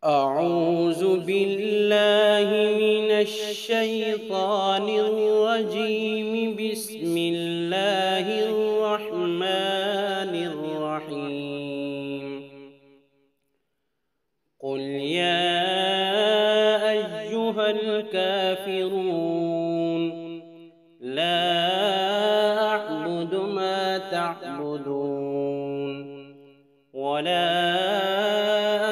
أعوذ بالله من الشيطان الرجيم. بسم الله الرحمن الرحيم. قل يا أيها الكافرون لا أعبد ما تعبدون ولا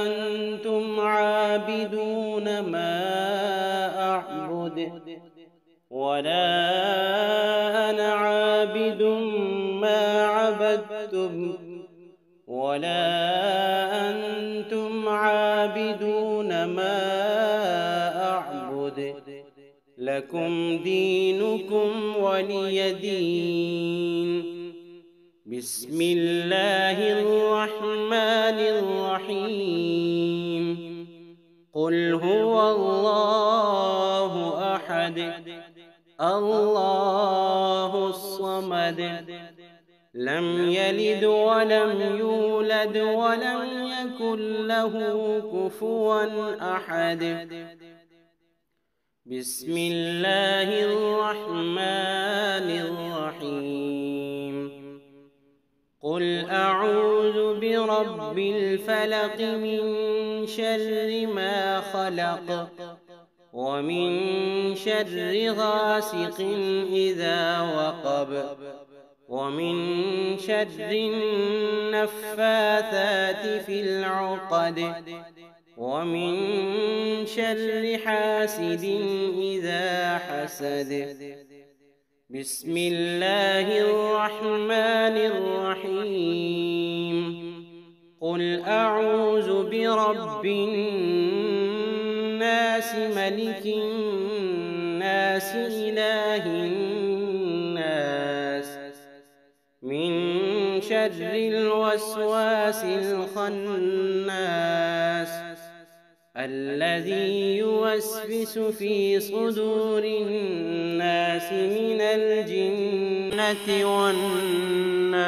أنتم عابدون ما أعبد ولا أنا عابد ما عبدتم ولا أنتم عابدون ما أعبد لكم دينكم ولي دين. بسم الله الرحمن الرحيم. قل هو الله أحد الله الصمد لم يلد ولم يولد ولم يكن له كفوا أحد. بسم الله الرحمن الرحيم. قل أعوذ برب الفلق من شر ما خلق ومن شر غاسق إذا وقب ومن شر النفاثات في العقد ومن شر حاسد إذا حسد. بسم الله الرحمن الرحيم. قل أعوذ برب الناس ملك الناس إله الناس من شر الوسواس الخناس الذي يوسوس في صدور الناس من الجنة والناس.